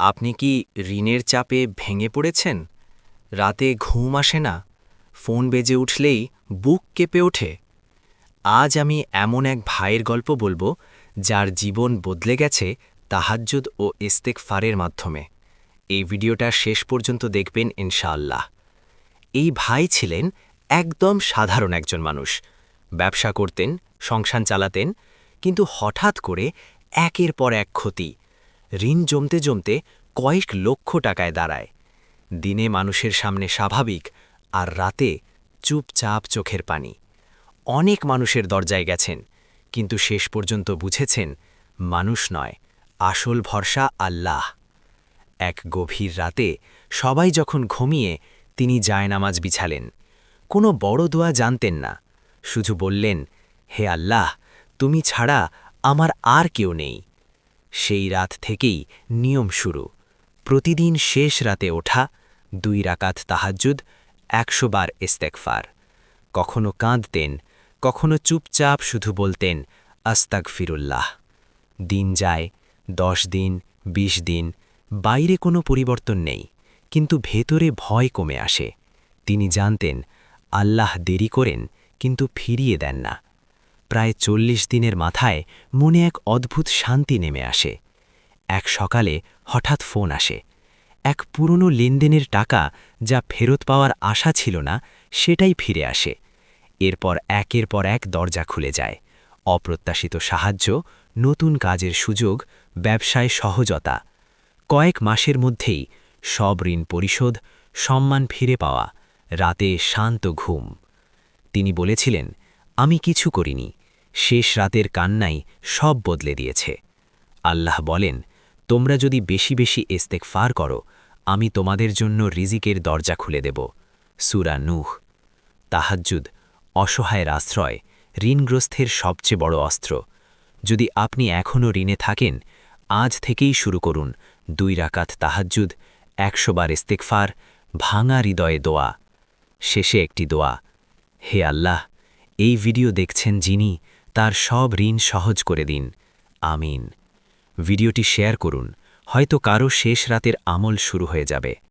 আপনি কি ঋণের চাপে ভেঙে পড়েছেন? রাতে ঘুম আসে না, ফোন বেজে উঠলেই বুক কেঁপে ওঠে? আজ আমি এমন এক ভাইয়ের গল্প বলবো, যার জীবন বদলে গেছে তাহাজ্জুদ ও ইস্তেগফারের মাধ্যমে। এই ভিডিওটা শেষ পর্যন্ত দেখবেন ইনশাআল্লাহ। এই ভাই ছিলেন একদম সাধারণ একজন মানুষ। ব্যবসা করতেন, সংসার চালাতেন, কিন্তু হঠাৎ করে একের পর এক ক্ষতি। ঋণ জমতে জমতে কয়েক লক্ষ টাকায় দাঁড়ায়। দিনে মানুষের সামনে স্বাভাবিক, আর রাতে চুপচাপ চোখের পানি। অনেক মানুষের দরজায় গেছেন, কিন্তু শেষ পর্যন্ত বুঝেছেন মানুষ নয়, আসল ভরসা আল্লাহ। এক গভীর রাতে সবাই যখন ঘুমিয়ে, তিনি জায়নামাজ বিছালেন। কোনো বড় দোয়া জানতেন না, শুধু বললেন, হে আল্লাহ, তুমি ছাড়া আমার আর কেউ নেই। সেই রাত থেকেই নিয়ম শুরু। প্রতিদিন শেষ রাতে ওঠা, 2 রাকাত তাহাজ্জুদ, 100 বার ইস্তেগফার। কখনো কাঁদতেন, কখনো চুপচাপ শুধু বলতেন, আস্তাগফিরুল্লাহ। দিন যায়, 10 দিন, 20 দিন, বাইরে কোনো পরিবর্তন নেই, কিন্তু ভেতরে ভয় কমে আসে। তিনি জানতেন, আল্লাহ দেরি করেন, কিন্তু ফিরিয়ে দেন না। প্রায় 40 দিনের মাথায় মনে এক অদ্ভুত শান্তি নেমে আসে। এক সকালে হঠাৎ ফোন আসে। এক পুরনো লেনদেনের টাকা, যা ফেরত পাওয়ার আশা ছিল না, সেটাই ফিরে আসে। এরপর একের পর এক দরজা খুলে যায়। অপ্রত্যাশিত সাহায্য, নতুন কাজের সুযোগ, ব্যবসায় সহজতা। কয়েক মাসের মধ্যেই সব ঋণ পরিশোধ, সম্মান ফিরে পাওয়া, রাতে শান্ত ঘুম। তিনি বলেছিলেন, আমি কিছু করিনি, শেষ রাতের কান্নাই সব বদলে দিয়েছে। আল্লাহ বলেন, তোমরা যদি বেশি বেশি ইস্তেগফার করো, আমি তোমাদের জন্য রিজিকের দরজা খুলে দেব। সূরা নূহ। তাহাজ্জুদ, অসহায়ের আশ্রয়, ঋণগ্রস্তের সবচেয়ে বড় অস্ত্র। যদি আপনি এখনও ঋণে থাকেন, আজ থেকেই শুরু করুন 2 রাকাত তাহাজ্জুদ, 100 বার ইস্তেগফার, ভাঙা হৃদয়ে দোয়া। শেষে একটি দোয়া, হে আল্লাহ, এই ভিডিও দেখছেন যিনি, তার সব ঋণ সহজ করে দিন। আমিন। ভিডিওটি শেয়ার করুন, হয়তো কারো শেষ রাতের আমল শুরু হয়ে যাবে।